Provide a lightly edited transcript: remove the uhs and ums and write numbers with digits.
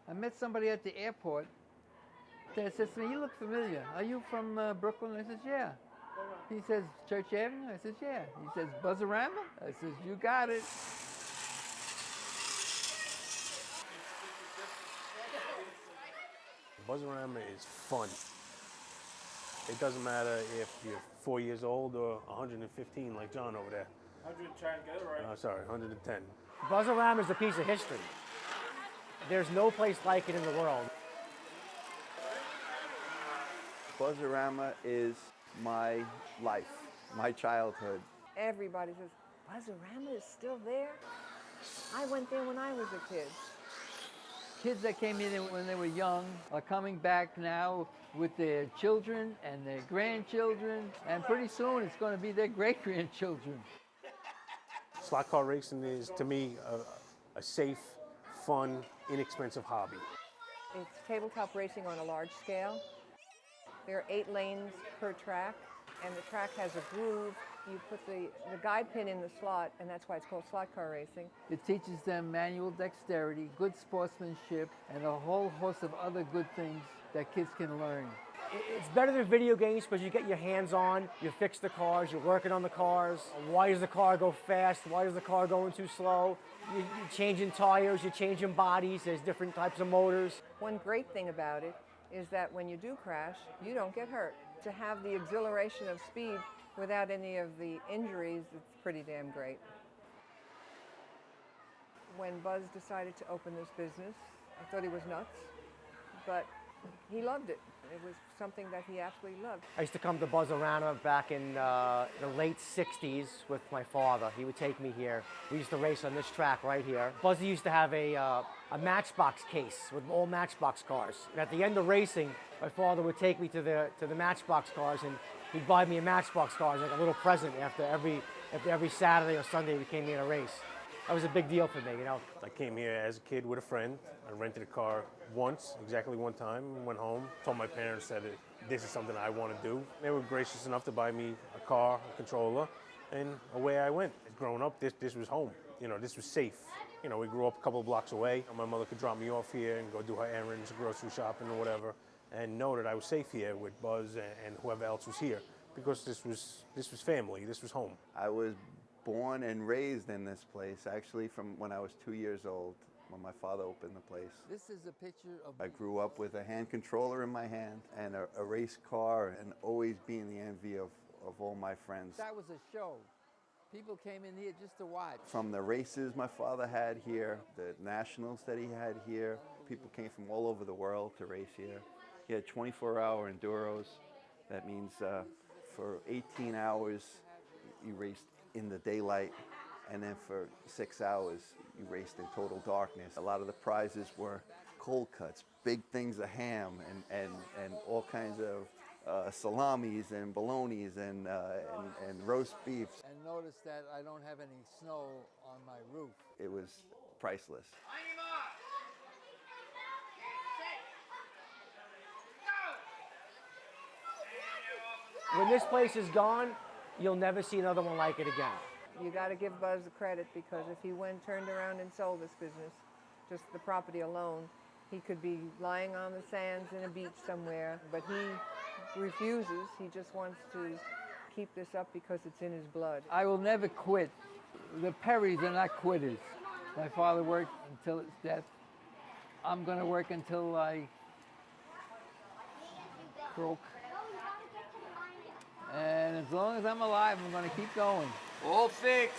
I met somebody at the airport that says to me, "You look familiar. Are you from Brooklyn?" I says, "Yeah." He says, "Church Avenue?" I says, "Yeah." He says, "Buzz-a-rama?" I says, "You got it." Buzz-a-rama is fun. It doesn't matter if you're 4 years old or 115 like John over there. 110, get it right. Sorry, 110. Buzz-a-rama is a piece of history. There's no place like it in the world. Buzz-a-rama is my life, my childhood. Everybody says, Buzz-a-rama is still there? I went there when I was a kid. Kids that came in when they were young are coming back now with their children and their grandchildren, and pretty soon it's going to be their great-grandchildren. Slot car racing is, to me, a safe, fun, inexpensive hobby. It's tabletop racing on a large scale. There are 8 lanes per track, and the track has a groove. You put the guide pin in the slot, and that's why it's called slot car racing. It teaches them manual dexterity, good sportsmanship, and a whole host of other good things that kids can learn. It's better than video games because you get your hands on, you fix the cars, you're working on the cars. Why does the car go fast? Why is the car going too slow? You're changing tires, you're changing bodies, there's different types of motors. One great thing about it is that when you do crash, you don't get hurt. To have the exhilaration of speed without any of the injuries, it's pretty damn great. When Buzz decided to open this business, I thought he was nuts, but he loved it. It was something that he absolutely loved. I used to come to Buzz-a-rama back in the late 60s with my father. He would take me here. We used to race on this track right here. Buzzy used to have a Matchbox case with all Matchbox cars. And at the end of racing, my father would take me to the Matchbox cars, and he'd buy me a Matchbox car as like a little present after every Saturday or Sunday we came here to race. That was a big deal for me, you know. I came here as a kid with a friend. I rented a car once, exactly one time, went home, told my parents that this is something I want to do. They were gracious enough to buy me a car, a controller, and away I went. Growing up, this was home. You know, this was safe. You know, we grew up a couple of blocks away. My mother could drop me off here and go do her errands, grocery shopping or whatever, and know that I was safe here with Buzz and whoever else was here, because this was family, this was home. I was born and raised in this place, actually from when I was 2 years old, when my father opened the place. This is a picture of... I grew up with a hand controller in my hand and a race car, and always being the envy of all my friends. That was a show. People came in here just to watch. From the races my father had here, the nationals that he had here, people came from all over the world to race here. He had 24-hour enduros. That means for 18 hours you raced in the daylight, and then for 6 hours you raced in total darkness. A lot of the prizes were cold cuts, big things of ham, and all kinds of salamis and bolognas and roast beefs. And notice that I don't have any snow on my roof. It was priceless. When this place is gone, you'll never see another one like it again. You got to give Buzz the credit, because if he turned around and sold this business, just the property alone, he could be lying on the sands in a beach somewhere, but he refuses. He just wants to keep this up because it's in his blood. I will never quit. The Perrys are not quitters. My father worked until his death. I'm going to work until I croak. And as long as I'm alive, I'm going to keep going. All fixed.